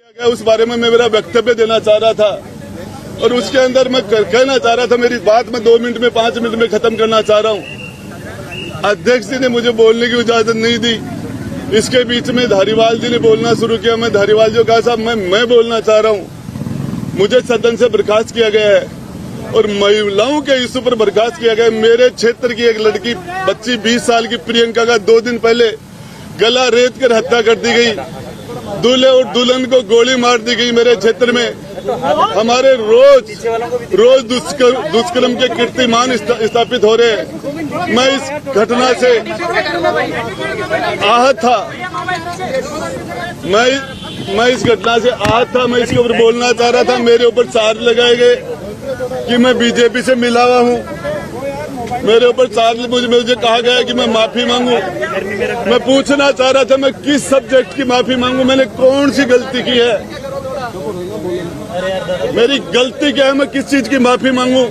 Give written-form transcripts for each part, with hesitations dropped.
उस बारे में मैं मेरा वक्तव्य देना चाह रहा था और उसके अंदर मैं कहना चाह रहा था, मेरी बात मैं 2 मिनट में 5 मिनट में खत्म करना चाह रहा हूं। अध्यक्ष जी ने मुझे बोलने की इजाजत नहीं दी। इसके बीच में धारीवाल जी ने बोलना शुरू किया। मैं धारीवाल जी को कहा, साहब मैं बोलना चाह रहा हूं। मुझे सदन से बर्खास्त किया गया है और महिलाओं के इश्यू पर बर्खास्त किया गया। मेरे क्षेत्र की एक लड़की बच्ची 20 साल की प्रियंका का 2 दिन पहले गला रेत कर हत्या कर दी गई। दूल्हे और दुल्हन को गोली मार दी गई। मेरे क्षेत्र में हमारे रोज दुष्कर्म के कीर्तिमान स्थापित हो रहे हैं। मैं इस घटना से आहत था। मैं इस घटना से आहत था। मैं इसके ऊपर बोलना चाह रहा था। मेरे ऊपर चार्ज लगाए गए कि मैं बीजेपी से मिला हुआ हूँ। मेरे ऊपर चार्ज मुझे कहा गया कि मैं माफी मांगू। मैं पूछना चाह रहा था, मैं किस सब्जेक्ट की माफी मांगू? मैंने कौन सी गलती की है? मेरी गलती क्या है? मैं किस चीज की माफी मांगू?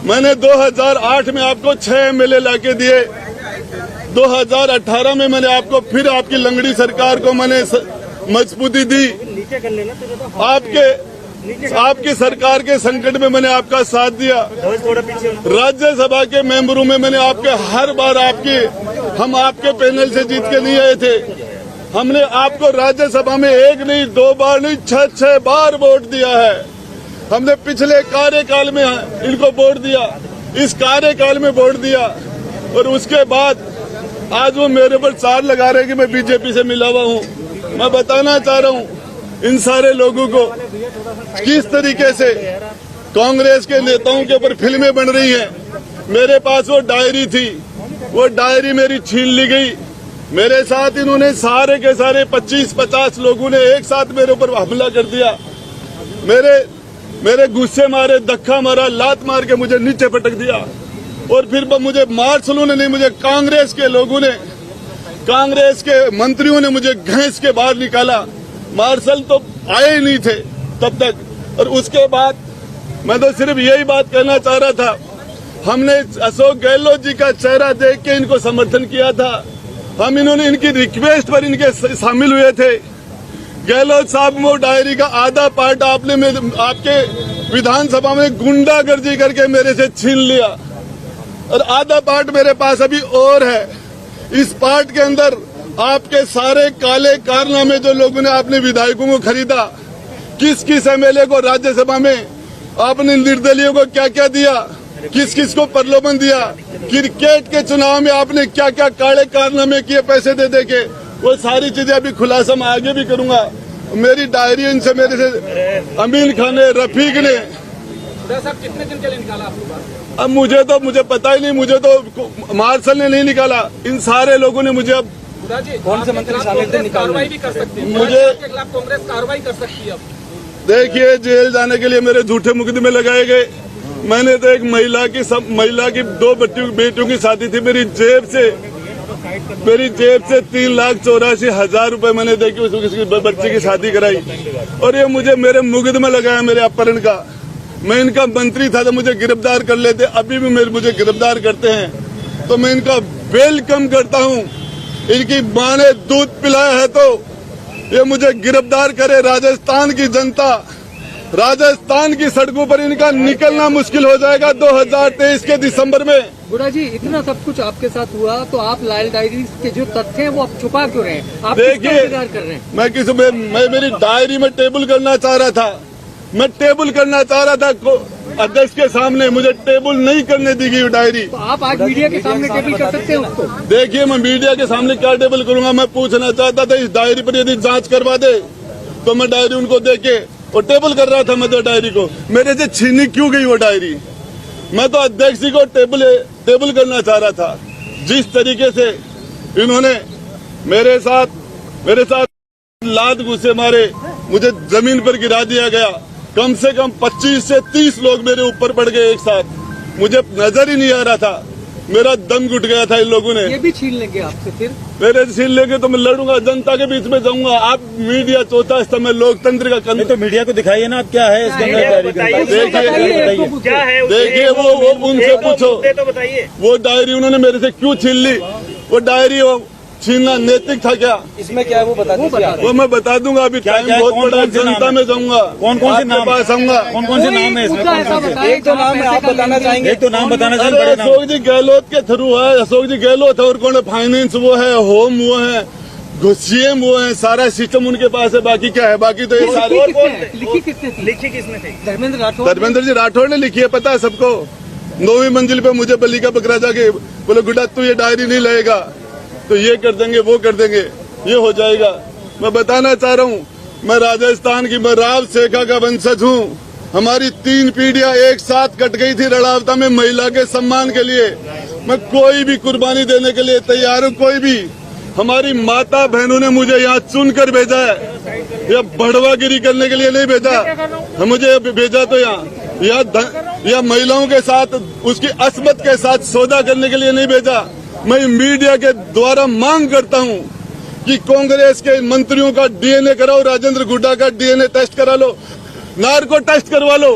मैंने 2008 में आपको 6 MLA लाके दिए। 2018 में मैंने आपको फिर आपकी लंगड़ी सरकार को मैंने मजबूती दी। आपकी सरकार के संकट में मैंने आपका साथ दिया। राज्यसभा के मेंबरों में मैंने आपके हर बार हम आपके पैनल से जीत के नहीं आए थे। हमने आपको राज्यसभा में 1 नहीं 2 बार नहीं 6 बार वोट दिया है। हमने पिछले कार्यकाल में इनको वोट दिया, इस कार्यकाल में वोट दिया और उसके बाद आज वो मेरे पर चार्ज लगा रहे हैं कि मैं बीजेपी से मिला हुआ हूँ। मैं बताना चाह रहा हूँ इन सारे लोगों को किस तरीके से कांग्रेस के नेताओं के ऊपर फिल्में बन रही हैं। मेरे पास वो डायरी थी, वो डायरी मेरी छीन ली गई। मेरे साथ इन्होंने सारे के सारे 25-50 लोगों ने एक साथ मेरे ऊपर हमला कर दिया। मेरे गुस्से मारे, धक्का मारा, लात मार के मुझे नीचे पटक दिया और फिर मुझे मार्शलों ने नहीं, मुझे कांग्रेस के लोगों ने, कांग्रेस के मंत्रियों ने मुझे घसीट के बाहर निकाला। मार्शल तो आए ही नहीं थे तब तक। और उसके बाद मैं तो सिर्फ यही बात कहना चाह रहा था, हमने अशोक गहलोत जी का चेहरा देख के इनको समर्थन किया था। हम इन्होंने इनकी रिक्वेस्ट पर इनके शामिल हुए थे। गहलोत साहब वो डायरी का आधा पार्ट आपके विधानसभा में गुंडागर्दी करके मेरे से छीन लिया और आधा पार्ट मेरे पास अभी और है। इस पार्ट के अंदर आपके सारे काले कारनामे जो लोगों ने आपने विधायकों को खरीदा, किस किस MLA को राज्यसभा में आपने निर्दलीयों को क्या क्या दिया, किस किस को प्रलोभन दिया, क्रिकेट के चुनाव में आपने क्या क्या काले कारनामे किए पैसे दे के, वो सारी चीजें अभी खुलासा मैं आगे भी करूंगा। मेरी डायरी इनसे मेरे से अमीन खान ने, रफीक ने। साहब कितने दिन के लिए निकाला आपको? अब मुझे पता ही नहीं, मुझे तो मार्शल ने नहीं निकाला, इन सारे लोगों ने मुझे। अब कौन से मंत्री शामिल थे? कार्रवाई भी कर सकती है, मुझे के खिलाफ कांग्रेस कार्रवाई कर सकती है। अब देखिए, जेल जाने के लिए मेरे झूठे मुकदमे लगाए गए। मैंने तो एक महिला की 2 बेटियों की शादी थी। मेरी जेब से 3,84,000 रुपए मैंने दे के किसी बच्चे की शादी कराई और ये मुझे मेरे मुकदमा लगाया मेरे अपहरण का। मैं इनका मंत्री था तो मुझे गिरफ्तार कर लेते, अभी भी मुझे गिरफ्तार करते हैं तो मैं इनका वेलकम करता हूँ। इनकी मां ने दूध पिलाया है तो ये मुझे गिरफ्तार करे। राजस्थान की जनता, राजस्थान की सड़कों पर इनका निकलना मुश्किल हो जाएगा 2023 के दिसंबर में। बुढ़ा जी, इतना सब कुछ आपके साथ हुआ तो आप लाल डायरी के जो तथ्य हैं वो आप छुपा क्यों रहे हैं? आप देखिए, इंतजार कर रहे हैं? मैं मेरी डायरी में टेबल करना चाह रहा था। मैं टेबल करना चाह रहा था अध्यक्ष के सामने, मुझे टेबल नहीं करने दी गई डायरी। तो आप आज मीडिया के सामने टेबल कर सकते हैं उसको? देखिए, मैं मीडिया के सामने क्या टेबल करूंगा? मैं पूछना चाहता था इस डायरी पर यदि जांच करवा दे तो मैं डायरी उनको दे के और टेबल कर रहा था। मैं तो डायरी को मेरे से छीनी क्यों गई वो डायरी? मैं तो अध्यक्ष जी को टेबल करना चाह रहा था। जिस तरीके से इन्होंने मेरे साथ लात घुसे मारे, मुझे जमीन पर गिरा दिया गया। कम से कम 25 से 30 लोग मेरे ऊपर पड़ गए एक साथ। मुझे नजर ही नहीं आ रहा था, मेरा दम घुट गया था इन लोगों ने। ये भी छीन लेंगे आपसे? फिर मेरे छीन लेंगे तो मैं लड़ूंगा, जनता के बीच में जाऊंगा। आप मीडिया चौथा स्तंभ में लोकतंत्र का कंध। तो मीडिया को दिखाइए ना, क्या है इसके अंदर? देखिए, वो उनसे पूछो। तो बताइए, वो डायरी उन्होंने मेरे से क्यों छीन ली? वो डायरी छीनना नैतिक था क्या? इसमें क्या है वो बता दीजिए आप। वो मैं बता दूंगा, अभी क्या- टाइम क्या- बहुत कौन- बड़ा है, कौन से नाम जनता है? में जाऊंगा, कौन कौन से आपके नाम पास आऊंगा। कौन कौन से नाम है इसमें? कौन कौन से? एक दो नाम है आप बताना चाहेंगे? एक तो नाम बताना चाहिए, अरे बड़े नाम। अशोक जी गहलोत के थ्रू है, अशोक जी गहलोत है, और कौन है? फाइनेंस वो है, होम वो है, सीएम वो है, सारा सिस्टम उनके पास है। बाकी क्या है? बाकी तो ये सारे लिखी किसने थी? धर्मेंद्र राठौड़। धर्मेंद्र जी राठौड़ ने लिखी है, पता है सबको। 9वीं मंजिल पे मुझे बली का बकरा जाके बोले गुड्डा तू ये डायरी नहीं लाएगा तो ये कर देंगे, वो कर देंगे, ये हो जाएगा। मैं बताना चाह रहा हूँ, मैं राजस्थान की, मैं राव सेखा का वंशज हूँ। हमारी 3 पीढ़ियां एक साथ कट गई थी रड़ावता में महिला के सम्मान के लिए। मैं कोई भी कुर्बानी देने के लिए तैयार हूँ, कोई भी। हमारी माता बहनों ने मुझे यहाँ चुनकर भेजा है, या बढ़वागिरी करने के लिए नहीं भेजा। मुझे भेजा तो यहाँ महिलाओं के साथ, उसकी अस्मत के साथ सौदा करने के लिए नहीं भेजा। मैं मीडिया के द्वारा मांग करता हूँ कि कांग्रेस के मंत्रियों का डीएनए कराओ, राजेंद्र गुड्डा का डीएनए टेस्ट करा लो, नार्को टेस्ट करवा लो।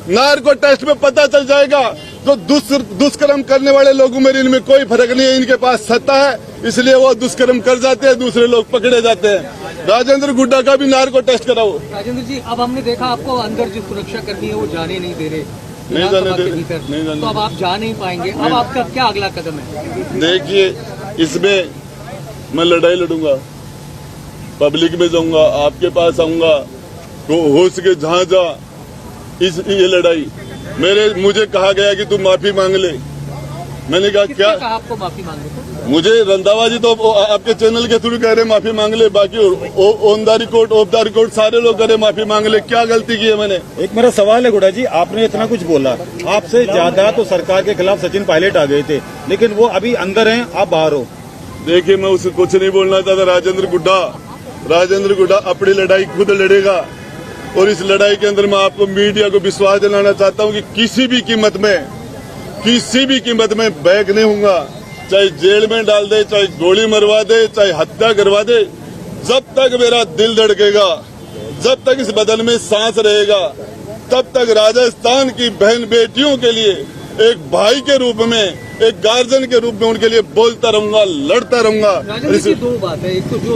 नार्को टेस्ट में पता चल जाएगा। तो दुष्कर्म करने वाले लोगों में इनमें कोई फर्क नहीं है, इनके पास सत्ता है इसलिए वो दुष्कर्म कर जाते हैं, दूसरे लोग पकड़े जाते हैं। राजेंद्र गुड्डा का भी नार्को टेस्ट कराओ। राजेंद्र जी, अब हमने देखा आपको अंदर जो सुरक्षा कर्मी है वो जाने नहीं दे रहे, नहीं जाने विधानसभा दे के रहे, भीतर। नहीं जाने तो अब आप जा नहीं पाएंगे, अब आपका क्या अगला कदम है? देखिए, इसमें मैं लड़ाई लड़ूंगा, पब्लिक में जाऊंगा, आपके पास आऊंगा, तो हो सके जहां जा ये लड़ाई। मुझे कहा गया कि तू माफी मांग ले। मैंने कहा किसने क्या? कहा आपको माफी मांगने को? मुझे रंधावा जी तो आपके चैनल के थ्रू कह रहे माफी मांग ले, बाकी on the record, of the record सारे लोग कह रहे माफी मांग ले। क्या गलती की है मैंने? एक मेरा सवाल है गुड्डा जी, आपने इतना कुछ बोला, आपसे ज्यादा तो सरकार के खिलाफ सचिन पायलट आ गए थे, लेकिन वो अभी अंदर हैं, आप बाहर हो। देखिए, मैं उसे कुछ नहीं बोलना चाहता। राजेंद्र गुड्डा अपनी लड़ाई खुद लड़ेगा, और इस लड़ाई के अंदर मैं आपको, मीडिया को विश्वास दिलाना चाहता हूं कि किसी भी कीमत में बैक नहीं होऊंगा। चाहे जेल में डाल दे, चाहे गोली मरवा दे, चाहे हत्या करवा दे, जब तक मेरा दिल धड़केगा, जब तक इस बदन में सांस रहेगा, तब तक राजस्थान की बहन बेटियों के लिए एक भाई के रूप में, एक गार्जियन के रूप में उनके लिए बोलता रहूंगा, लड़ता रहूंगा। राजेंद्र जी, 2 बात है। एक तो जो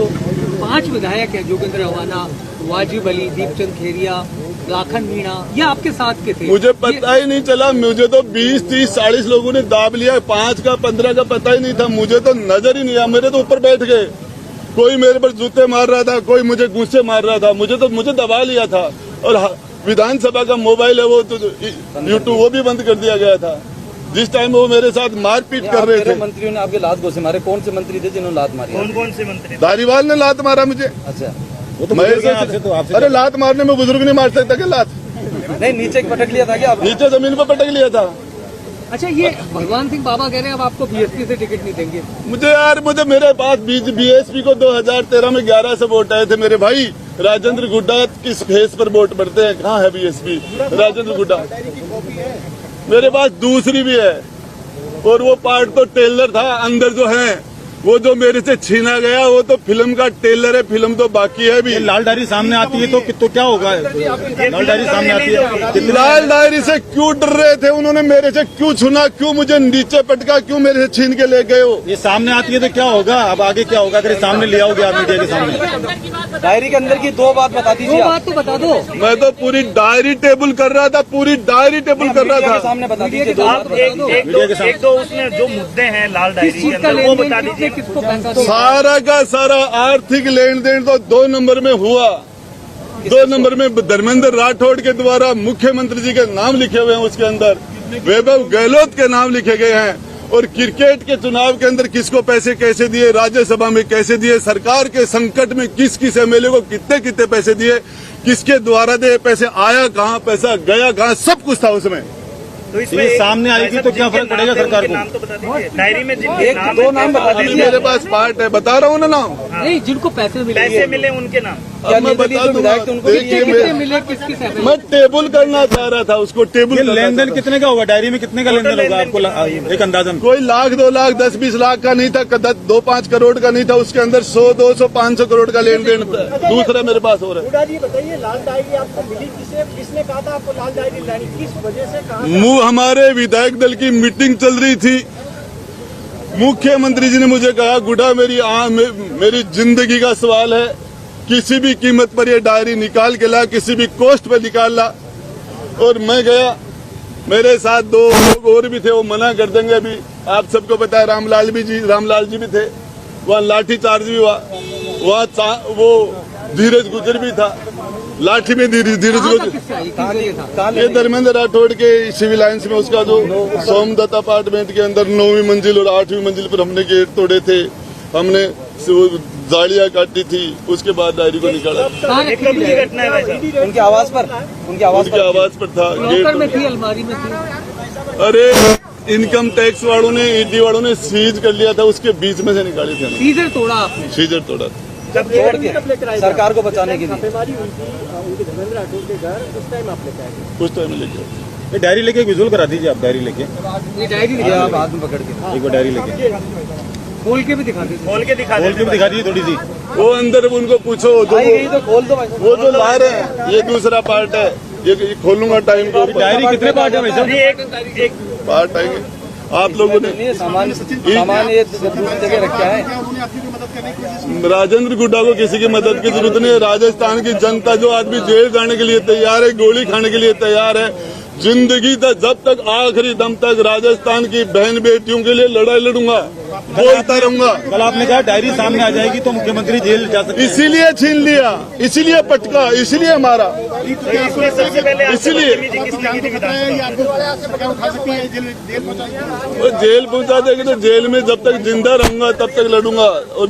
5 विधायक है, जोगेंद्र रवाना, वाजिब अली, दीपचंद खेरिया, लाखन मीणा, ये आपके साथ के थे। मुझे पता ही नहीं चला। मुझे तो 20, 30, 40 लोगों ने दाब लिया, 5 का 15 का पता ही नहीं था। मुझे तो नजर ही नहीं आया, मेरे तो ऊपर बैठ गए। कोई मेरे पर जूते मार रहा था, कोई मुझे गुस्से मार रहा था, मुझे दबा लिया था। और विधानसभा का मोबाइल है वो तो यूट्यूब वो भी बंद कर दिया गया था जिस टाइम वो मेरे साथ मारपीट कर रहे थे। मंत्रियों ने आपके लात घोसे मारे, कौन से मंत्री थे जिन्होंने लात मारी? कौन से मंत्री? धारीवाल ने लात मारा मुझे। अच्छा, वो तो मैं बुजुर्ग हैं आपसे, तो आपसे अरे लात मारने में बुजुर्ग नहीं मार सकता क्या? लात नहीं नीचे पटक लिया था क्या आपने? नीचे जमीन पर पटक लिया था। अच्छा, ये भगवान सिंह बाबा कह रहे हैं अब आपको बीएसपी से टिकट नहीं देंगे। मुझे मेरे पास बीएसपी को 2013 में 11 से वोट आए थे। मेरे भाई राजेंद्र गुड्डा किस फेस पर वोट पड़ते हैं? कहाँ है बीएसपी? राजेंद्र गुड्डा मेरे पास दूसरी भी है, और वो पार्ट तो टेलर था। अंदर जो है वो जो मेरे से छीना गया वो तो फिल्म का टेलर है, फिल्म तो बाकी है भी। ये लाल डायरी सामने आती है तो क्या होगा? लाल डायरी सामने आती है, लाल डायरी से क्यों डर रहे थे? उन्होंने मेरे से क्यों छूना? क्यों मुझे नीचे पटका? क्यों मेरे से छीन के ले गए हो? ये सामने आती है तो क्या होगा? अब आगे क्या होगा अगर ये सामने ले आओगे आप मीडिया के सामने? डायरी के अंदर की 2 बात बता दीजिए। 2 बात तो बता दो। मैं तो पूरी डायरी टेबल कर रहा था, पूरी डायरी टेबल कर रहा मीडिया के था। सामने बता दीजिए। मीडिया के 2 साथ बात बता बता दो। दीजिए। एक दो उसमें जो मुद्दे हैं लाल किस डायरी के चीज का अंदर वो लेन बता देन, दीजिए। किसको पैसा दो? सारा का सारा आर्थिक लेन देन तो 2 नंबर में हुआ। 2 नंबर में धर्मेंद्र राठौड़ के द्वारा मुख्यमंत्री जी के नाम लिखे हुए हैं, उसके अंदर वैभव गहलोत के नाम लिखे गए हैं। और क्रिकेट के चुनाव के अंदर किसको पैसे कैसे दिए, राज्यसभा में कैसे दिए, सरकार के संकट में किस किस एमएलए को कितने कितने पैसे दिए, किसके द्वारा दिए पैसे, आया कहाँ, पैसा गया कहाँ, सब कुछ था उसमें। तो इसमें ये सामने आएगी तो क्या फर्क पड़ेगा सरकार को? नाम तो बता दीजिए। डायरी में जिनके एक नाम दो नाम बता अभी दीजिए। मेरे पास पार्ट है, बता रहा हूँ ना नाम। नहीं, जिनको पैसे मिले पैसे मिले उनके नाम। क्या अब मैं निर्दलीय बता जो दूंगा। विधायक थे उनको भी देखिए, कितने मिले, किस मैं टेबल करना चाह रहा था, उसको टेबल ये करना लेन देन चाह कितने का होगा? डायरी में कितने का लेन देन होगा आपको एक अंदाजन? कोई लाख 2 लाख 10-20 लाख का नहीं था, 2-5 करोड़ का नहीं था, उसके अंदर 100-200 500 करोड़ का लेन देन दूसरा मेरे पास हो रहा है। हुड्डा जी बताइए, लाल डायरी आपको मिली किसने कहा था आपको लाल डायरी लानी, किस वजह से कहा? हमारे विधायक दल की मीटिंग चल रही थी, मुख्यमंत्री जी ने मुझे कहा गुड्डा मेरी जिंदगी का सवाल है, किसी भी कीमत पर ये डायरी निकाल के ला, किसी भी कॉस्ट पे निकाल ला। और मैं गया, मेरे साथ 2 लोग और भी थे, वो मना कर देंगे अभी, आप सबको पता है। रामलाल जी भी थे, वहाँ लाठी चार्ज भी हुआ, वहाँ वो धीरज गुजर भी था, लाठी में धीरज गुजर। ये धर्मेंद्र राठौड़ के सिविल लाइन्स में उसका जो सोमदत्त अपार्टमेंट के अंदर 9वीं मंजिल और 8वीं मंजिल पर हमने गेट तोड़े थे, हमने जालियां काटी थी, उसके बाद डायरी को निकाला। ये कब की घटना है भाई साहब? उनकी आवाज पर था लॉकर में गेट। थी, अलमारी में थी। अरे इनकम टैक्स वालों ने, ईडी वालों ने सीज कर लिया था, उसके बीच में से निकाले थे। सीजर तोड़ा आपने। सीजर तोड़ा। जब तोड़ के सरकार को बचाने के लिए छापेमारी हुई थी उनके धर्मेंद्र राठौड़ के घर, उस टाइम आप लेके आए। उस टाइम में लेके ये डायरी लेके विजुअल करा दीजिए आप, डायरी लेके ये डायरी ये दिखा, आप हाथ में पकड़ के एक बार डायरी लेके खोल के भी दिखा दीजिए। खोल के दिखा खोल के देते भी दिखा दीजिए थोड़ी सी। वो अंदर उनको पूछो, आई गई तो खोल दो भाई साहब। वो जो ला रहे हैं ये दूसरा पार्ट है, ये खोलूंगा टाइम को। डायरी कितने पार्ट है भाई साहब? नहीं, एक पार्ट आएंगे आप लोगों ने। नहीं, सामान ये दूसरी जगह रखा है। राजेंद्र गुड्डा को किसी की मदद की जरूरत नहीं है। राजस्थान की जनता, जो आदमी जेल जाने के लिए तैयार है, गोली खाने के लिए तैयार है, जिंदगी तक जब तक आखिरी दम तक राजस्थान की बहन बेटियों के लिए लड़ाई लड़ूंगा, बोलता रहूंगा। कल आपने कहा डायरी सामने आ जाएगी तो मुख्यमंत्री जेल जा सकते हैं। इसीलिए छीन लिया, इसीलिए पटका, इसीलिए मारा, इसमें सबसे पहले इसीलिए किसने की थी विधानसभा? वो जेल पहुंचा देगी तो जेल में जब तक जिंदा रहूंगा तब तक लड़ूंगा, और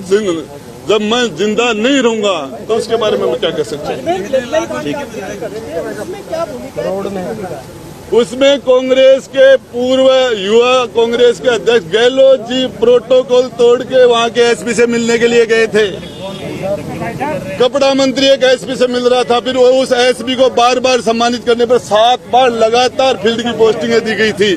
जब मैं जिंदा नहीं रहूंगा तो उसके बारे में मैं क्या कह सकता हूँ। उसमें कांग्रेस के पूर्व युवा कांग्रेस के अध्यक्ष गहलोत जी प्रोटोकॉल तोड़ के वहाँ के एसपी से मिलने के लिए गए थे। कपड़ा मंत्री एक एसपी से मिल रहा था, फिर वो उस एसपी को बार बार सम्मानित करने पर 7 बार लगातार फील्ड की पोस्टिंगें दी गई थी।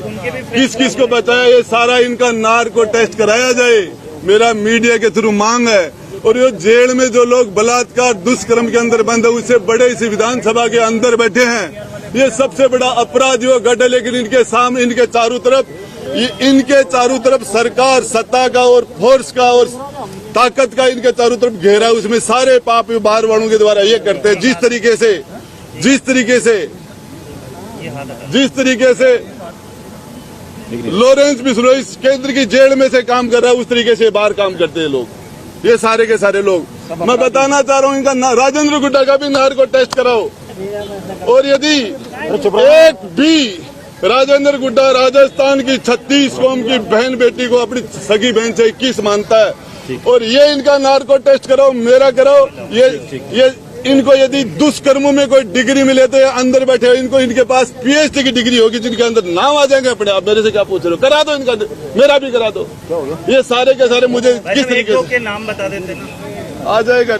किस किस को बताया, ये सारा इनका नार्को टेस्ट कराया जाए, मेरा मीडिया के थ्रू मांग है। और ये जेल में जो लोग बलात्कार दुष्कर्म के अंदर बंद है, उससे बड़े इस विधानसभा के अंदर बैठे हैं, ये सबसे बड़ा अपराधियों गढ़ है। लेकिन इनके सामने, इनके चारों तरफ सरकार, सत्ता का और फोर्स का और ताकत का इनके चारों तरफ घेरा, उसमें सारे पाप बाहर वालों के द्वारा ये करते हैं। जिस तरीके से लॉरेंस बिश्नोई केंद्र की जेल में से काम कर रहा है, उस तरीके से बाहर काम करते हैं लोग, ये सारे के सारे लोग। मैं बताना चाह रहा हूँ, इनका राजेंद्र गुड्डा का भी नार्को टेस्ट कराओ। और यदि एक भी राजेंद्र गुड्डा राजस्थान की 36 कौम की बहन बेटी को अपनी सगी बहन से 21 मानता है, और ये इनका नार्को टेस्ट कराओ, मेरा कराओ। ये इनको यदि दुष्कर्मों में कोई डिग्री मिले तो ये अंदर बैठे, इनको इनके पास पीएचडी की डिग्री होगी जिनके अंदर नाम आ जाएंगे अपने आप। मेरे से क्या पूछ रहे हो, करा दो इनका, मेरा भी करा दो। ये सारे के सारे मुझे किस तरीके से के नाम बता देते ना, आ जाएगा।